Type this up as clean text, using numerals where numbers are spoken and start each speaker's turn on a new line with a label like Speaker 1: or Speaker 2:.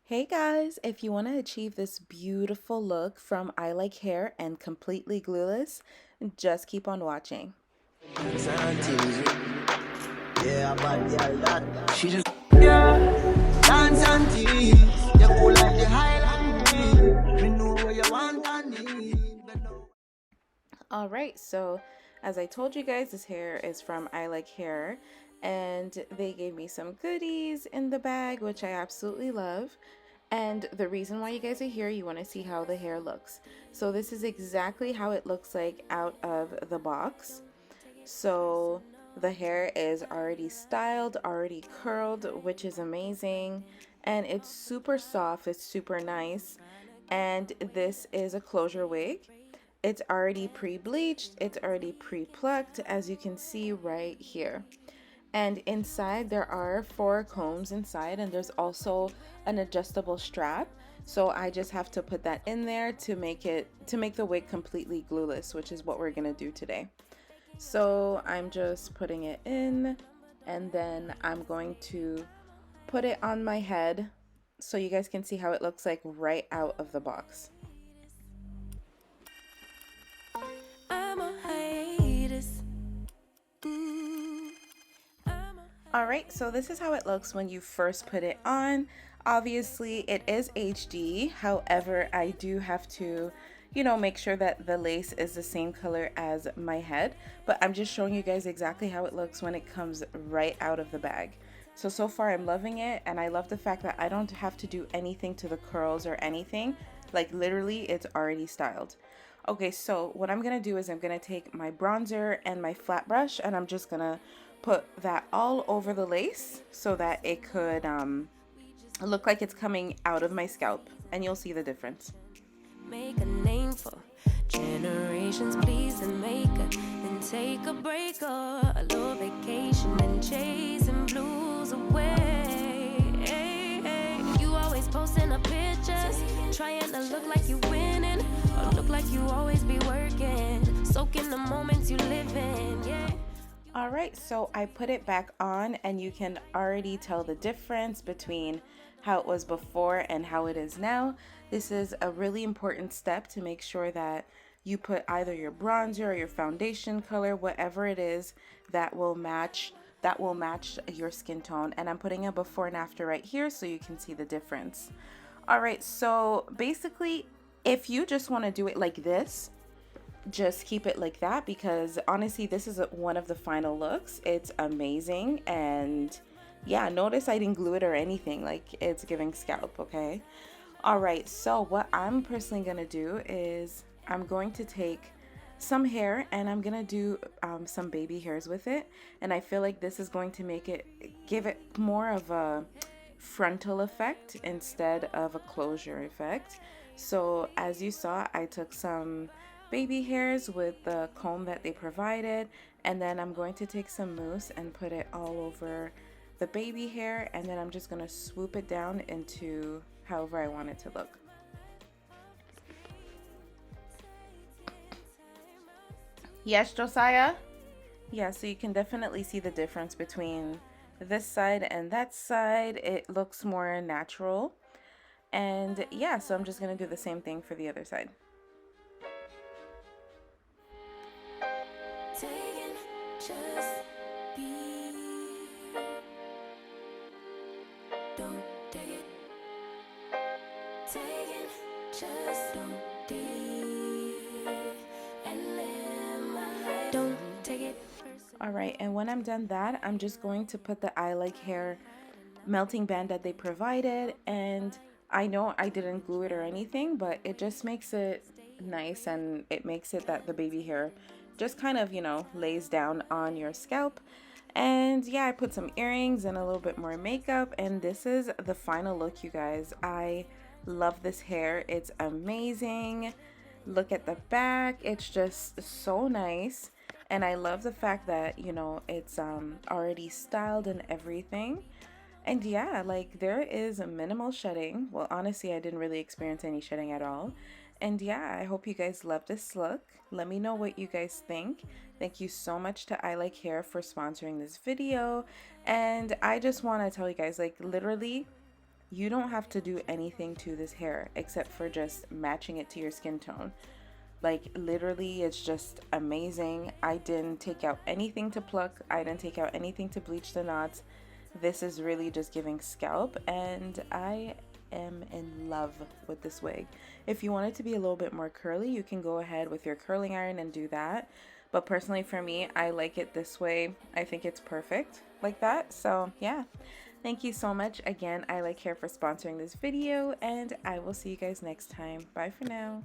Speaker 1: Hey guys, if you want to achieve this beautiful look from I Like Hair and completely glueless, just keep on watching.
Speaker 2: Yeah, bad girl that. She just dance and tease. You go like the Highland breeze. Me know where you want and need.
Speaker 1: Alright, so as I told you guys, this hair is from I Like Hair, and they gave me some goodies in the bag, which I absolutely love. And the reason why you guys are here, you want to see how the hair looks. So this is exactly how it looks like out of the box. So the hair is already styled, already curled, which is amazing. And it's super soft, it's super nice. And this is a closure wig. It's already pre-bleached, it's already pre-plucked, as you can see right here. And inside there are 4 combs inside, and there's also an adjustable strap. So I just have to put that in there to make the wig completely glueless, which is what we're gonna do today. So I'm just putting it in, and then I'm going to put it on my head so you guys can see how it looks like right out of the box. Alright, so this is how it looks when you first put it on. Obviously it is HD, however I do have to make sure that the lace is the same color as my head, but I'm just showing you guys exactly how it looks when it comes right out of the bag. So far I'm loving it, and I love the fact that I don't have to do anything to the curls or anything. Like literally it's already styled. Okay, so what I'm gonna do is I'm gonna take my bronzer and my flat brush, and I'm just gonna put that all over the lace so that it could look like it's coming out of my scalp, and you'll see the difference.
Speaker 3: Make a name for generations, please, and make a then take a break or a little vacation and chasing blues away. You always posting up pictures, trying to look like you winning or look like you always be working, soaking the moments you live in. Yeah.
Speaker 1: Alright, so I put it back on, and you can already tell the difference between how it was before and how it is now. This is a really important step to make sure that you put either your bronzer or your foundation color, whatever it is, that will match your skin tone. And I'm putting a before and after right here so you can see the difference. Alright, so basically if you just want to do it like this, just keep it like that, because honestly this is one of the final looks. It's amazing. And yeah, notice I didn't glue it or anything, like it's giving scalp. Okay, all right, so what I'm personally gonna do is I'm going to take some hair and I'm gonna do some baby hairs with it, and I feel like this is going to give it more of a frontal effect instead of a closure effect. So as you saw, I took some baby hairs with the comb that they provided, and then I'm going to take some mousse and put it all over the baby hair, and then I'm just going to swoop it down into however I want it to look. Yes, Josiah? Yeah, so you can definitely see the difference between this side and that side. It looks more natural. And yeah, so I'm just going to do the same thing for the other side. Alright, and when I'm done that, I'm just going to put the I Like Hair melting band that they provided, and I know I didn't glue it or anything, but it just makes it nice, and it makes it that the baby hair just kind of, lays down on your scalp. And yeah, I put some earrings and a little bit more makeup, and this is the final look, you guys. I love this hair. It's amazing. Look at the back. It's just so nice. And I love the fact that, it's already styled and everything. And yeah, like there is a minimal shedding. Well, honestly, I didn't really experience any shedding at all. And yeah, I hope you guys love this look. Let me know what you guys think. Thank you so much to I Like Hair for sponsoring this video. And I just want to tell you guys, like literally, you don't have to do anything to this hair except for just matching it to your skin tone. Like literally, it's just amazing. I didn't take out anything to pluck. I didn't take out anything to bleach the knots. This is really just giving scalp, and I am in love with this wig. If you want it to be a little bit more curly, you can go ahead with your curling iron and do that. But personally for me, I like it this way. I think it's perfect like that. So yeah, thank you so much. Again, I Like Hair for sponsoring this video, and I will see you guys next time. Bye for now.